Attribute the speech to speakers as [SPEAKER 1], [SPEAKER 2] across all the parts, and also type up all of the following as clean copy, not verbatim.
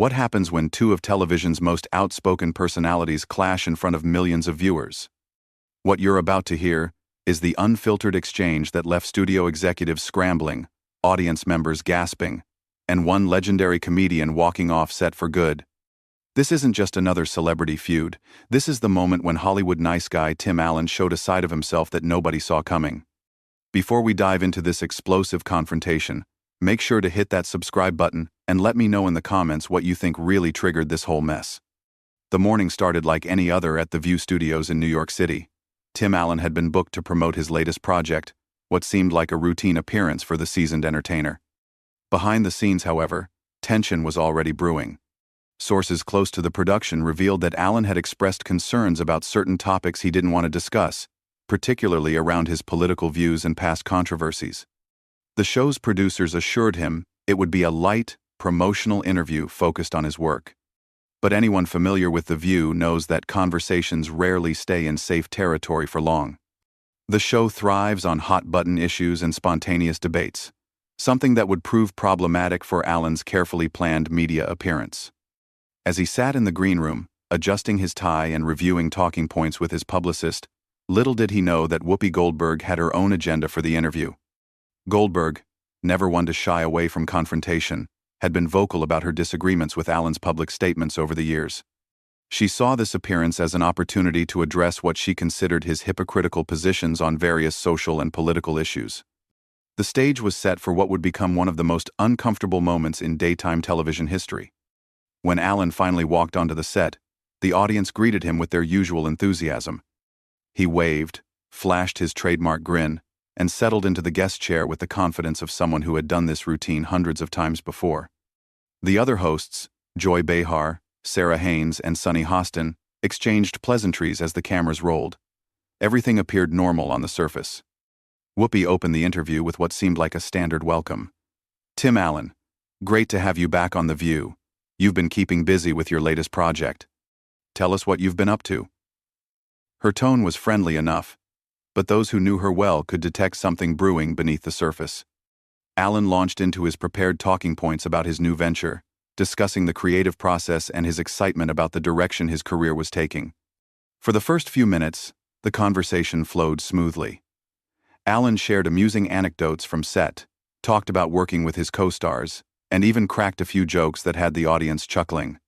[SPEAKER 1] What happens when two of television's most outspoken personalities clash in front of millions of viewers? What you're about to hear is the unfiltered exchange that left studio executives scrambling, audience members gasping, and one legendary comedian walking off set for good. This isn't just another celebrity feud. This is the moment when Hollywood nice guy Tim Allen showed a side of himself that nobody saw coming. Before we dive into this explosive confrontation, make sure to hit that subscribe button and let me know in the comments what you think really triggered this whole mess. The morning started like any other at the View Studios in New York City. Tim Allen had been booked to promote his latest project, what seemed like a routine appearance for the seasoned entertainer. Behind the scenes, however, tension was already brewing. Sources close to the production revealed that Allen had expressed concerns about certain topics he didn't want to discuss, particularly around his political views and past controversies. The show's producers assured him it would be a light, promotional interview focused on his work. But anyone familiar with The View knows that conversations rarely stay in safe territory for long. The show thrives on hot-button issues and spontaneous debates, something that would prove problematic for Allen's carefully planned media appearance. As he sat in the green room, adjusting his tie and reviewing talking points with his publicist, little did he know that Whoopi Goldberg had her own agenda for the interview. Goldberg, never one to shy away from confrontation, had been vocal about her disagreements with Allen's public statements over the years. She saw this appearance as an opportunity to address what she considered his hypocritical positions on various social and political issues. The stage was set for what would become one of the most uncomfortable moments in daytime television history. When Allen finally walked onto the set, the audience greeted him with their usual enthusiasm. He waved, flashed his trademark grin, and settled into the guest chair with the confidence of someone who had done this routine hundreds of times before. The other hosts, Joy Behar, Sarah Haynes, and Sunny Hostin, exchanged pleasantries as the cameras rolled. Everything appeared normal on the surface. Whoopi opened the interview with what seemed like a standard welcome. "Tim Allen, great to have you back on The View. You've been keeping busy with your latest project. Tell us what you've been up to." Her tone was friendly enough, but those who knew her well could detect something brewing beneath the surface. Allen launched into his prepared talking points about his new venture, discussing the creative process and his excitement about the direction his career was taking. For the first few minutes, the conversation flowed smoothly. Allen shared amusing anecdotes from set, talked about working with his co-stars, and even cracked a few jokes that had the audience chuckling.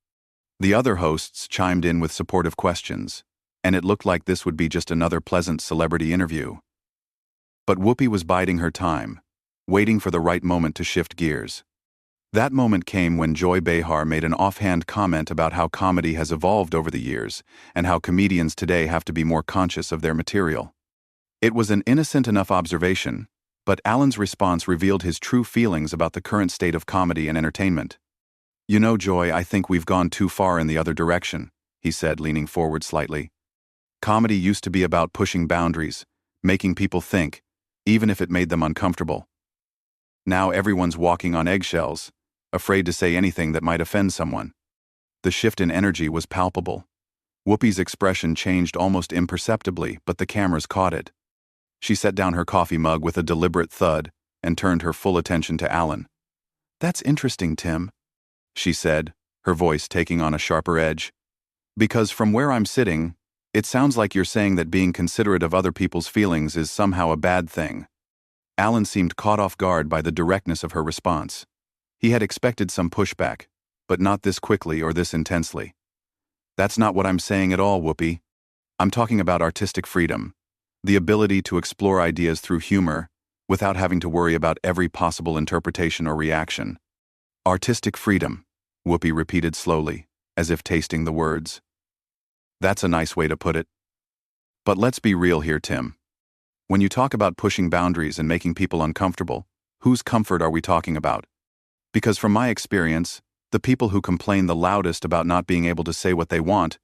[SPEAKER 1] The other hosts chimed in with supportive questions, and it looked like this would be just another pleasant celebrity interview. But Whoopi was biding her time, waiting for the right moment to shift gears. That moment came when Joy Behar made an offhand comment about how comedy has evolved over the years and how comedians today have to be more conscious of their material. It was an innocent enough observation, but Allen's response revealed his true feelings about the current state of comedy and entertainment. "You know, Joy, I think we've gone too far in the other direction," he said, leaning forward slightly. "Comedy used to be about pushing boundaries, making people think, even if it made them uncomfortable. Now everyone's walking on eggshells, afraid to say anything that might offend someone." The shift in energy was palpable. Whoopi's expression changed almost imperceptibly, but the cameras caught it. She set down her coffee mug with a deliberate thud and turned her full attention to Allen. "That's interesting, Tim," she said, her voice taking on a sharper edge. "Because from where I'm sitting, it sounds like you're saying that being considerate of other people's feelings is somehow a bad thing." Allen seemed caught off guard by the directness of her response. He had expected some pushback, but not this quickly or this intensely. "That's not what I'm saying at all, Whoopi. I'm talking about artistic freedom, the ability to explore ideas through humor without having to worry about every possible interpretation or reaction." "Artistic freedom," Whoopi repeated slowly, as if tasting the words. "That's a nice way to put it. But let's be real here, Tim. When you talk about pushing boundaries and making people uncomfortable, whose comfort are we talking about? Because from my experience, the people who complain the loudest about not being able to say what they want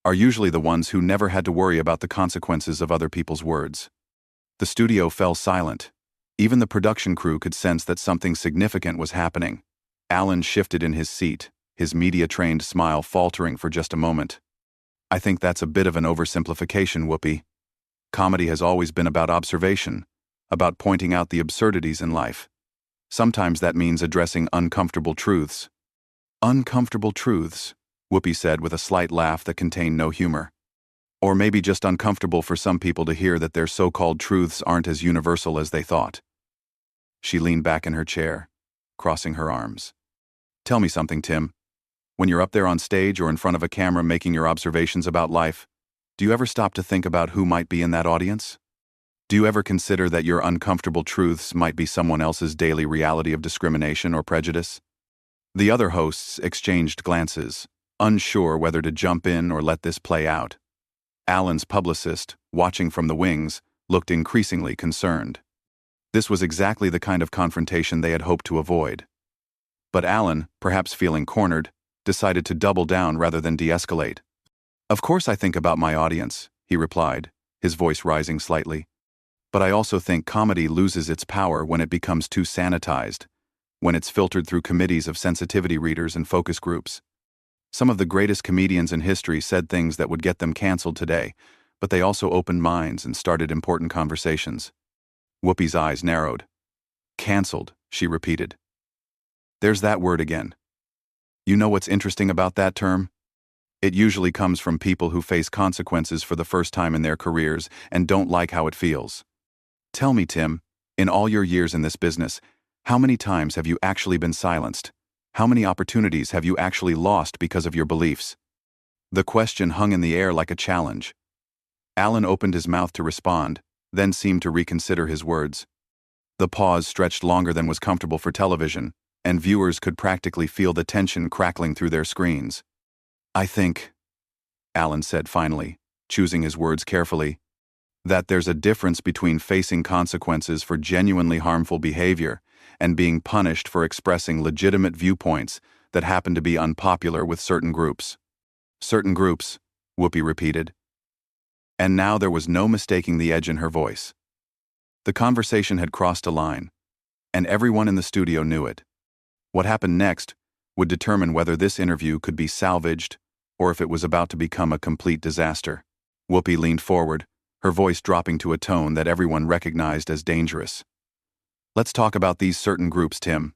[SPEAKER 1] are usually the ones who never had to worry about the consequences of other people's words." The studio fell silent. Even the production crew could sense that something significant was happening. Allen shifted in his seat, his media-trained smile faltering for just a moment. "I think that's a bit of an oversimplification, Whoopi. Comedy has always been about observation, about pointing out the absurdities in life. Sometimes that means addressing uncomfortable truths." Uncomfortable truths, Whoopi said with a slight laugh that contained no humor. Or maybe just uncomfortable for some people to hear that their so-called truths aren't as universal as they thought. She leaned back in her chair, crossing her arms. Tell me something, Tim. When you're up there on stage or in front of a camera making your observations about life, do you ever stop to think about who might be in that audience? Do you ever consider that your uncomfortable truths might be someone else's daily reality of discrimination or prejudice? The other hosts exchanged glances, unsure whether to jump in or let this play out. Alan's publicist, watching from the wings, looked increasingly concerned. This was exactly the kind of confrontation they had hoped to avoid. But Alan, perhaps feeling cornered, decided to double down rather than de-escalate. Of course I think about my audience, he replied, his voice rising slightly. But I also think comedy loses its power when it becomes too sanitized, when it's filtered through committees of sensitivity readers and focus groups. Some of the greatest comedians in history said things that would get them canceled today, but they also opened minds and started important conversations. Whoopi's eyes narrowed. Canceled, she repeated. There's that word again. You know what's interesting about that term? It usually comes from people who face consequences for the first time in their careers and don't like how it feels. Tell me, Tim, in all your years in this business, how many times have you actually been silenced? How many opportunities have you actually lost because of your beliefs? The question hung in the air like a challenge. Alan opened his mouth to respond, then seemed to reconsider his words. The pause stretched longer than was comfortable for television, and viewers could practically feel the tension crackling through their screens. I think, Alan said finally, choosing his words carefully, that there's a difference between facing consequences for genuinely harmful behavior and being punished for expressing legitimate viewpoints that happen to be unpopular with certain groups. Certain groups, Whoopi repeated. And now there was no mistaking the edge in her voice. The conversation had crossed a line, and everyone in the studio knew it. What happened next would determine whether this interview could be salvaged or if it was about to become a complete disaster. Whoopi leaned forward, her voice dropping to a tone that everyone recognized as dangerous. Let's talk about these certain groups, Tim.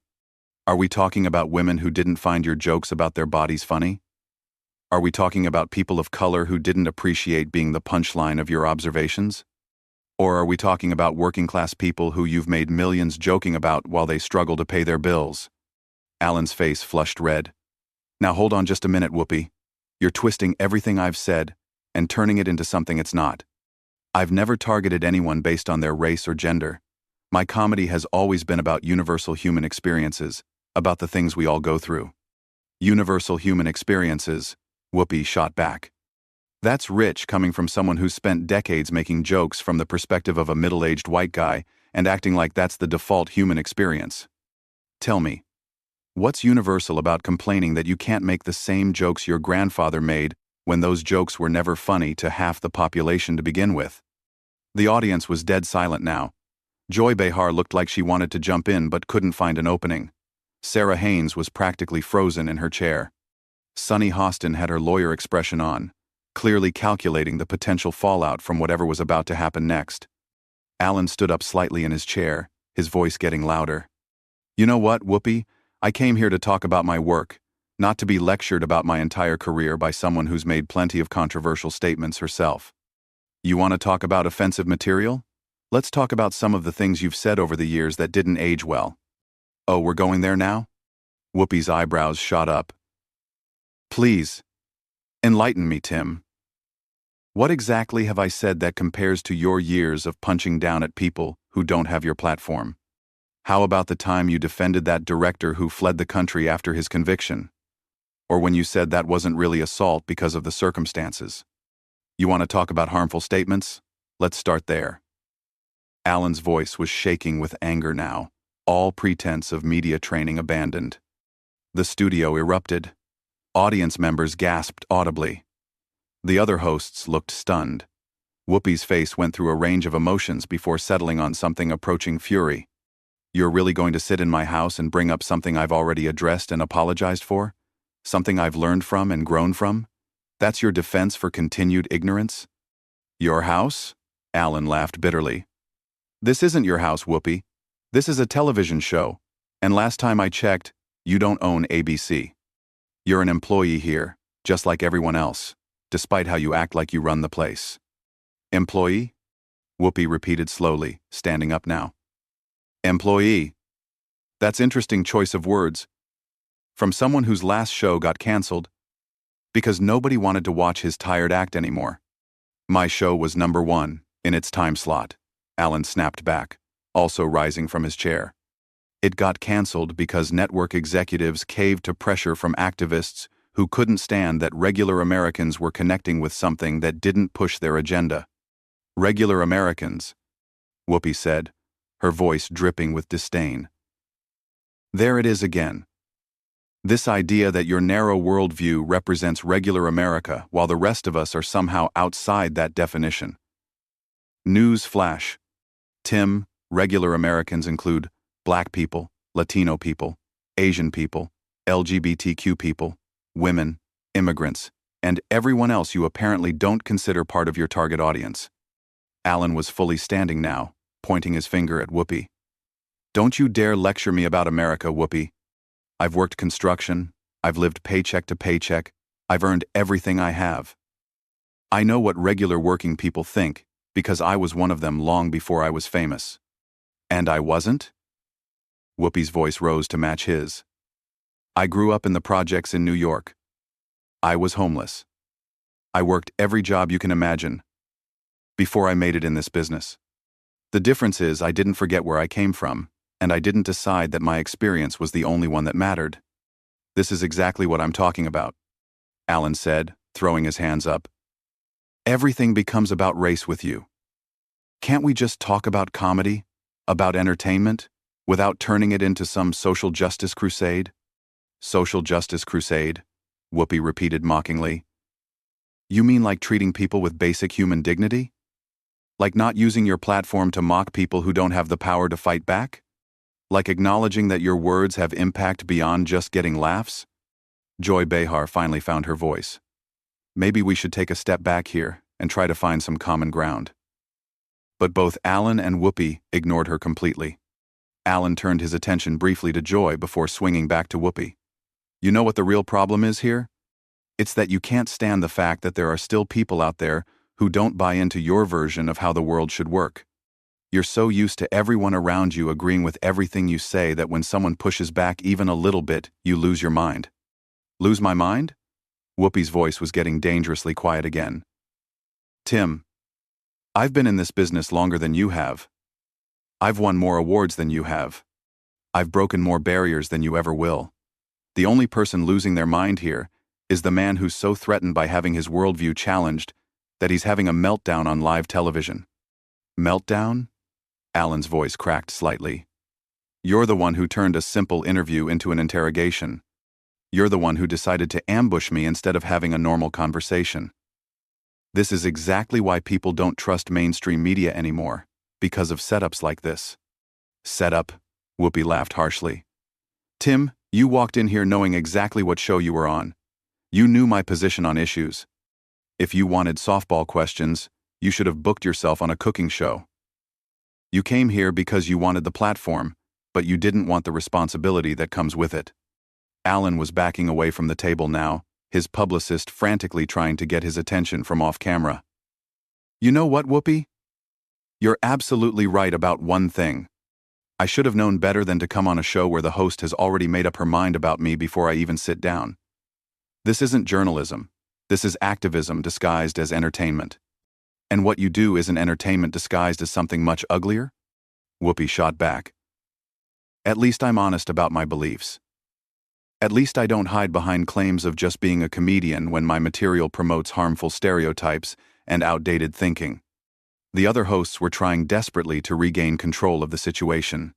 [SPEAKER 1] Are we talking about women who didn't find your jokes about their bodies funny? Are we talking about people of color who didn't appreciate being the punchline of your observations? Or are we talking about working-class people who you've made millions joking about while they struggle to pay their bills? Alan's face flushed red. Now hold on just a minute, Whoopi. You're twisting everything I've said and turning it into something it's not. I've never targeted anyone based on their race or gender. My comedy has always been about universal human experiences, about the things we all go through. Universal human experiences, Whoopi shot back. That's rich coming from someone who's spent decades making jokes from the perspective of a middle-aged white guy and acting like that's the default human experience. Tell me, what's universal about complaining that you can't make the same jokes your grandfather made when those jokes were never funny to half the population to begin with? The audience was dead silent now. Joy Behar looked like she wanted to jump in but couldn't find an opening. Sarah Haynes was practically frozen in her chair. Sunny Hostin had her lawyer expression on, clearly calculating the potential fallout from whatever was about to happen next. Alan stood up slightly in his chair, his voice getting louder. You know what, Whoopi? I came here to talk about my work, not to be lectured about my entire career by someone who's made plenty of controversial statements herself. You want to talk about offensive material? Let's talk about some of the things you've said over the years that didn't age well. Oh, we're going there now? Whoopi's eyebrows shot up. Please, enlighten me, Tim. What exactly have I said that compares to your years of punching down at people who don't have your platform? How about the time you defended that director who fled the country after his conviction? Or when you said that wasn't really assault because of the circumstances? You want to talk about harmful statements? Let's start there. Alan's voice was shaking with anger now, all pretense of media training abandoned. The studio erupted. Audience members gasped audibly. The other hosts looked stunned. Whoopi's face went through a range of emotions before settling on something approaching fury. You're really going to sit in my house and bring up something I've already addressed and apologized for? Something I've learned from and grown from? That's your defense for continued ignorance? Your house? Alan laughed bitterly. This isn't your house, Whoopi. This is a television show, and last time I checked, you don't own ABC. You're an employee here, just like everyone else, despite how you act like you run the place. Employee? Whoopi repeated slowly, standing up now. Employee. That's interesting choice of words. From someone whose last show got cancelled because nobody wanted to watch his tired act anymore. My show was number 1 in its time slot, Alan snapped back, also rising from his chair. It got cancelled because network executives caved to pressure from activists who couldn't stand that regular Americans were connecting with something that didn't push their agenda. Regular Americans, Whoopi said, her voice dripping with disdain. There it is again. This idea that your narrow worldview represents regular America while the rest of us are somehow outside that definition. News flash. Tim, regular Americans include Black people, Latino people, Asian people, LGBTQ people, women, immigrants, and everyone else you apparently don't consider part of your target audience. Alan was fully standing now, pointing his finger at Whoopi. Don't you dare lecture me about America, Whoopi. I've worked construction, I've lived paycheck to paycheck, I've earned everything I have. I know what regular working people think, because I was one of them long before I was famous. And I wasn't? Whoopi's voice rose to match his. I grew up in the projects in New York. I was homeless. I worked every job you can imagine before I made it in this business. The difference is I didn't forget where I came from, and I didn't decide that my experience was the only one that mattered. This is exactly what I'm talking about, Alan said, throwing his hands up. Everything becomes about race with you. Can't we just talk about comedy, about entertainment, without turning it into some social justice crusade? Social justice crusade, Whoopi repeated mockingly. You mean like treating people with basic human dignity? Like not using your platform to mock people who don't have the power to fight back? Like acknowledging that your words have impact beyond just getting laughs? Joy Behar finally found her voice. Maybe we should take a step back here and try to find some common ground. But both Alan and Whoopi ignored her completely. Alan turned his attention briefly to Joy before swinging back to Whoopi. You know what the real problem is here? It's that you can't stand the fact that there are still people out there who don't buy into your version of how the world should work. You're so used to everyone around you agreeing with everything you say that when someone pushes back even a little bit, you lose your mind. Lose my mind? Whoopi's voice was getting dangerously quiet again. Tim, I've been in this business longer than you have. I've won more awards than you have. I've broken more barriers than you ever will. The only person losing their mind here is the man who's so threatened by having his worldview challenged that he's having a meltdown on live television. Meltdown? Alan's voice cracked slightly. You're the one who turned a simple interview into an interrogation. You're the one who decided to ambush me instead of having a normal conversation. This is exactly why people don't trust mainstream media anymore, because of setups like this. Setup? Whoopi laughed harshly. Tim, you walked in here knowing exactly what show you were on. You knew my position on issues. If you wanted softball questions, you should have booked yourself on a cooking show. You came here because you wanted the platform, but you didn't want the responsibility that comes with it. Alan was backing away from the table now, his publicist frantically trying to get his attention from off camera. You know what, Whoopi? You're absolutely right about one thing. I should have known better than to come on a show where the host has already made up her mind about me before I even sit down. This isn't journalism. This is activism disguised as entertainment. And what you do isn't entertainment disguised as something much uglier? Whoopi shot back. At least I'm honest about my beliefs. At least I don't hide behind claims of just being a comedian when my material promotes harmful stereotypes and outdated thinking. The other hosts were trying desperately to regain control of the situation.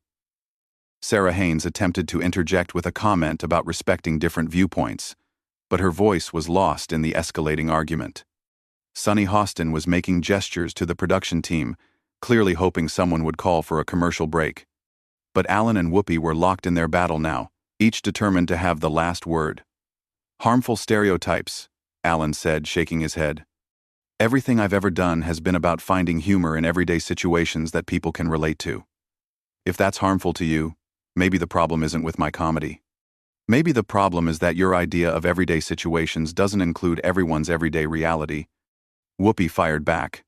[SPEAKER 1] Sarah Haynes attempted to interject with a comment about respecting different viewpoints, but her voice was lost in the escalating argument. Sunny Hostin was making gestures to the production team, clearly hoping someone would call for a commercial break. But Alan and Whoopi were locked in their battle now, each determined to have the last word. Harmful stereotypes, Alan said, shaking his head. Everything I've ever done has been about finding humor in everyday situations that people can relate to. If that's harmful to you, maybe the problem isn't with my comedy. Maybe the problem is that your idea of everyday situations doesn't include everyone's everyday reality. Whoopi fired back.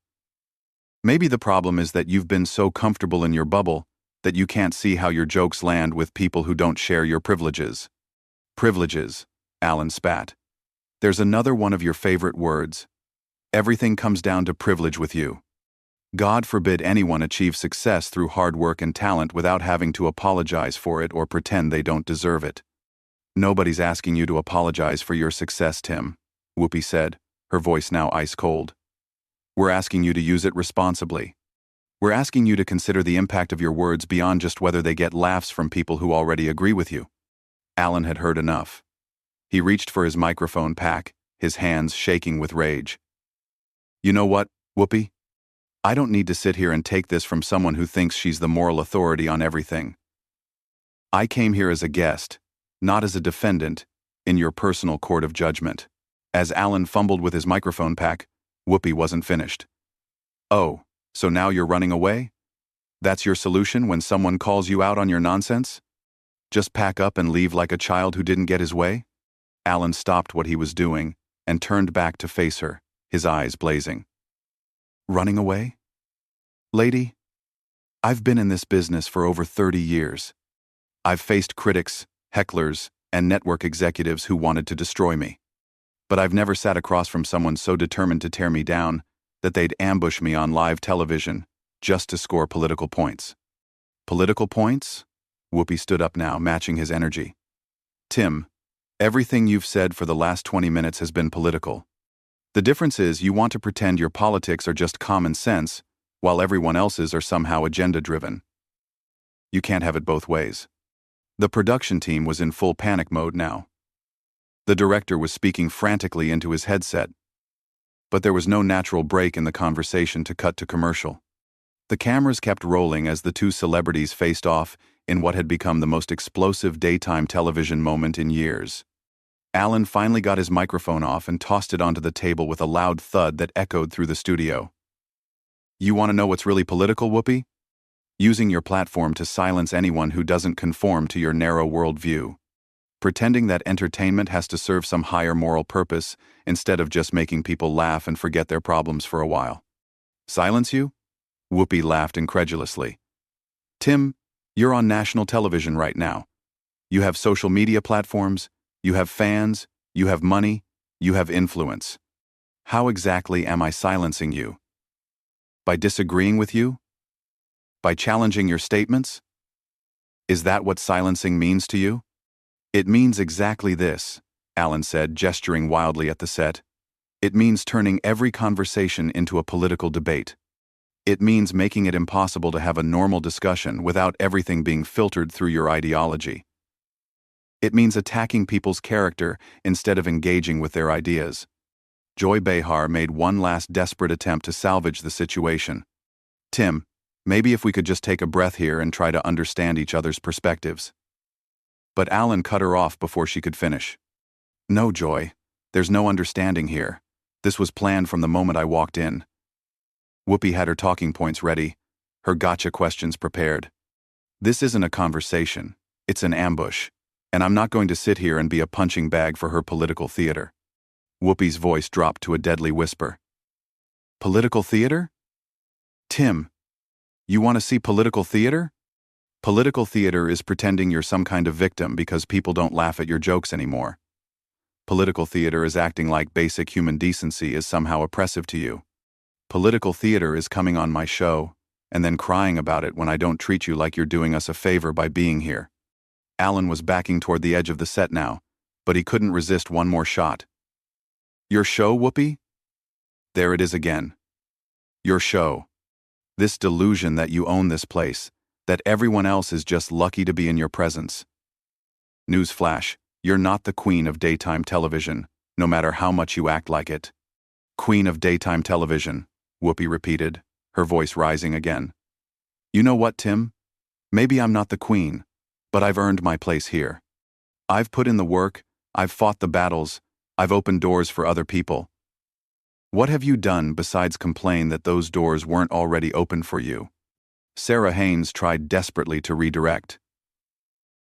[SPEAKER 1] Maybe the problem is that you've been so comfortable in your bubble that you can't see how your jokes land with people who don't share your privileges. Privileges, Alan spat. There's another one of your favorite words. Everything comes down to privilege with you. God forbid anyone achieve success through hard work and talent without having to apologize for it or pretend they don't deserve it. Nobody's asking you to apologize for your success, Tim, Whoopi said, her voice now ice cold. We're asking you to use it responsibly. We're asking you to consider the impact of your words beyond just whether they get laughs from people who already agree with you. Alan had heard enough. He reached for his microphone pack, his hands shaking with rage. You know what, Whoopi? I don't need to sit here and take this from someone who thinks she's the moral authority on everything. I came here as a guest, not as a defendant, in your personal court of judgment. As Alan fumbled with his microphone pack, Whoopi wasn't finished. Oh, so now you're running away? That's your solution when someone calls you out on your nonsense? Just pack up and leave like a child who didn't get his way? Alan stopped what he was doing and turned back to face her, his eyes blazing. Running away? Lady, I've been in this business for over 30 years. I've faced critics, hecklers, and network executives who wanted to destroy me. But I've never sat across from someone so determined to tear me down that they'd ambush me on live television just to score political points. Political points? Whoopi stood up now, matching his energy. Tim, everything you've said for the last 20 minutes has been political. The difference is you want to pretend your politics are just common sense, while everyone else's are somehow agenda-driven. You can't have it both ways. The production team was in full panic mode now. The director was speaking frantically into his headset. But there was no natural break in the conversation to cut to commercial. The cameras kept rolling as the two celebrities faced off in what had become the most explosive daytime television moment in years. Alan finally got his microphone off and tossed it onto the table with a loud thud that echoed through the studio. You want to know what's really political, Whoopi? Using your platform to silence anyone who doesn't conform to your narrow worldview. Pretending that entertainment has to serve some higher moral purpose instead of just making people laugh and forget their problems for a while. Silence you? Whoopi laughed incredulously. Tim, you're on national television right now. You have social media platforms, you have fans, you have money, you have influence. How exactly am I silencing you? By disagreeing with you? By challenging your statements? Is that what silencing means to you? It means exactly this, Alan said, gesturing wildly at the set. It means turning every conversation into a political debate. It means making it impossible to have a normal discussion without everything being filtered through your ideology. It means attacking people's character instead of engaging with their ideas. Joy Behar made one last desperate attempt to salvage the situation. Tim, maybe if we could just take a breath here and try to understand each other's perspectives. But Alan cut her off before she could finish. No, Joy, there's no understanding here. This was planned from the moment I walked in. Whoopi had her talking points ready, her gotcha questions prepared. This isn't a conversation, it's an ambush. And I'm not going to sit here and be a punching bag for her political theater. Whoopi's voice dropped to a deadly whisper. Political theater? Tim, you want to see political theater? Political theater is pretending you're some kind of victim because people don't laugh at your jokes anymore. Political theater is acting like basic human decency is somehow oppressive to you. Political theater is coming on my show and then crying about it when I don't treat you like you're doing us a favor by being here. Alan was backing toward the edge of the set now, but he couldn't resist one more shot. Your show, Whoopi? There it is again. Your show. This delusion that you own this place, that everyone else is just lucky to be in your presence. Newsflash, you're not the queen of daytime television, no matter how much you act like it. Queen of daytime television, Whoopi repeated, her voice rising again. You know what, Tim? Maybe I'm not the queen, but I've earned my place here. I've put in the work, I've fought the battles, I've opened doors for other people. What have you done besides complain that those doors weren't already open for you? Sarah Haynes tried desperately to redirect.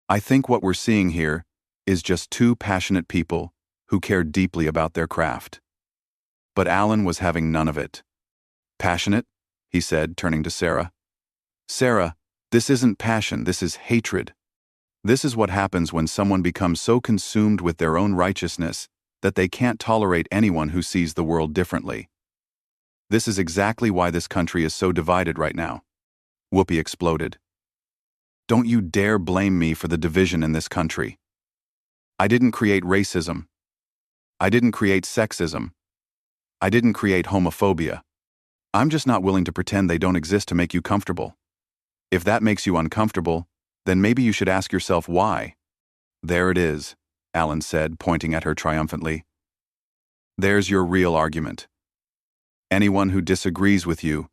[SPEAKER 1] I think what we're seeing here is just two passionate people who care deeply about their craft. But Alan was having none of it. Passionate? He said, turning to Sarah. Sarah, this isn't passion, this is hatred. This is what happens when someone becomes so consumed with their own righteousness that they can't tolerate anyone who sees the world differently. This is exactly why this country is so divided right now. Whoopi exploded. Don't you dare blame me for the division in this country. I didn't create racism. I didn't create sexism. I didn't create homophobia. I'm just not willing to pretend they don't exist to make you comfortable. If that makes you uncomfortable, then maybe you should ask yourself why. There it is, Alan said, pointing at her triumphantly. There's your real argument. Anyone who disagrees with you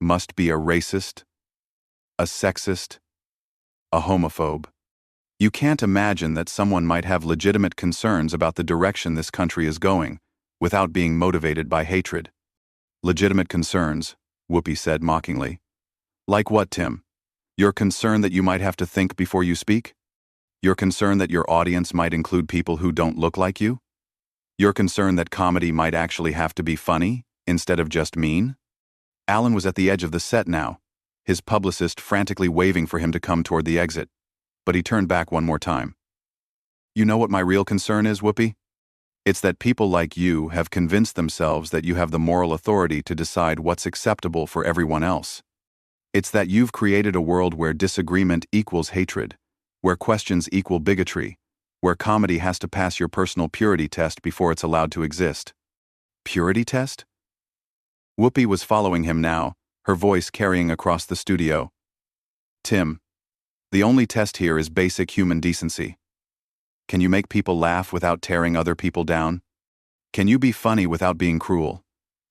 [SPEAKER 1] must be a racist, a sexist, a homophobe. You can't imagine that someone might have legitimate concerns about the direction this country is going without being motivated by hatred. Legitimate concerns, Whoopi said mockingly. Like what, Tim? You're concerned that you might have to think before you speak? You're concerned that your audience might include people who don't look like you? You're concerned that comedy might actually have to be funny instead of just mean? Alan was at the edge of the set now, his publicist frantically waving for him to come toward the exit, but he turned back one more time. You know what my real concern is, Whoopi? It's that people like you have convinced themselves that you have the moral authority to decide what's acceptable for everyone else. It's that you've created a world where disagreement equals hatred, where questions equal bigotry, where comedy has to pass your personal purity test before it's allowed to exist. Purity test? Whoopi was following him now, her voice carrying across the studio. Tim, the only test here is basic human decency. Can you make people laugh without tearing other people down? Can you be funny without being cruel?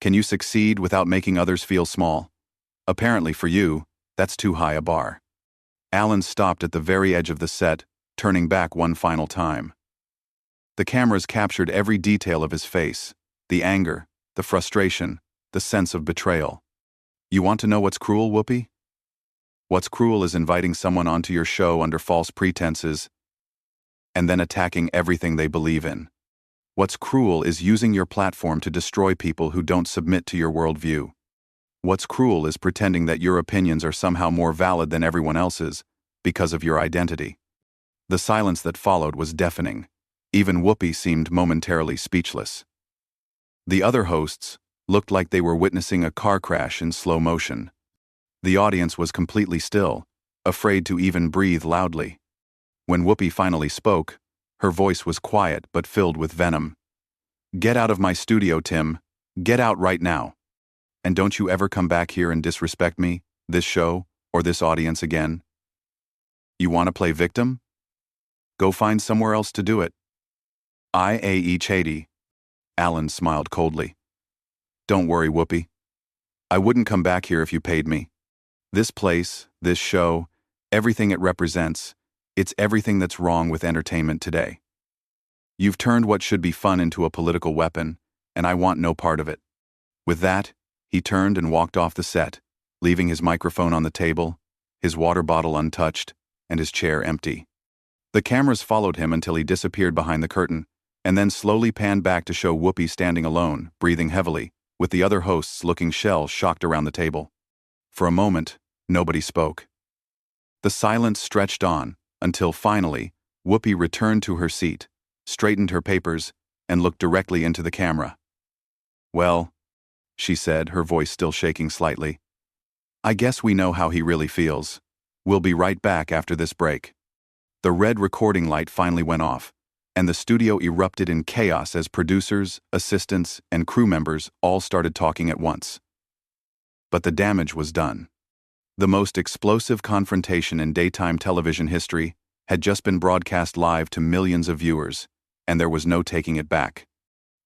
[SPEAKER 1] Can you succeed without making others feel small? Apparently for you, that's too high a bar. Alan stopped at the very edge of the set, turning back one final time. The cameras captured every detail of his face, the anger, the frustration, the sense of betrayal. You want to know what's cruel, Whoopi? What's cruel is inviting someone onto your show under false pretenses and then attacking everything they believe in. What's cruel is using your platform to destroy people who don't submit to your worldview. What's cruel is pretending that your opinions are somehow more valid than everyone else's because of your identity. The silence that followed was deafening. Even Whoopi seemed momentarily speechless. The other hosts looked like they were witnessing a car crash in slow motion. The audience was completely still, afraid to even breathe loudly. When Whoopi finally spoke, her voice was quiet but filled with venom. Get out of my studio, Tim. Get out right now. And don't you ever come back here and disrespect me, this show, or this audience again. You want to play victim? Go find somewhere else to do it. I.A.E. Chady. Alan smiled coldly. Don't worry, Whoopi. I wouldn't come back here if you paid me. This place, this show, everything it represents, it's everything that's wrong with entertainment today. You've turned what should be fun into a political weapon, and I want no part of it. With that, he turned and walked off the set, leaving his microphone on the table, his water bottle untouched, and his chair empty. The cameras followed him until he disappeared behind the curtain, and then slowly panned back to show Whoopi standing alone, breathing heavily, with the other hosts looking shell-shocked around the table. For a moment, nobody spoke. The silence stretched on, until finally, Whoopi returned to her seat, straightened her papers, and looked directly into the camera. Well, she said, her voice still shaking slightly, I guess we know how he really feels. We'll be right back after this break. The red recording light finally went off, and the studio erupted in chaos as producers, assistants, and crew members all started talking at once. But the damage was done. The most explosive confrontation in daytime television history had just been broadcast live to millions of viewers, and there was no taking it back.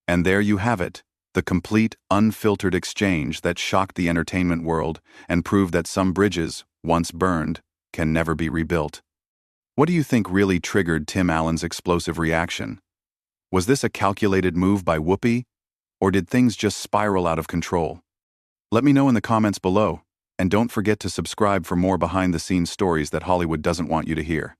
[SPEAKER 1] And there you have it, the complete, unfiltered exchange that shocked the entertainment world and proved that some bridges, once burned, can never be rebuilt. What do you think really triggered Tim Allen's explosive reaction? Was this a calculated move by Whoopi, or did things just spiral out of control? Let me know in the comments below, and don't forget to subscribe for more behind-the-scenes stories that Hollywood doesn't want you to hear.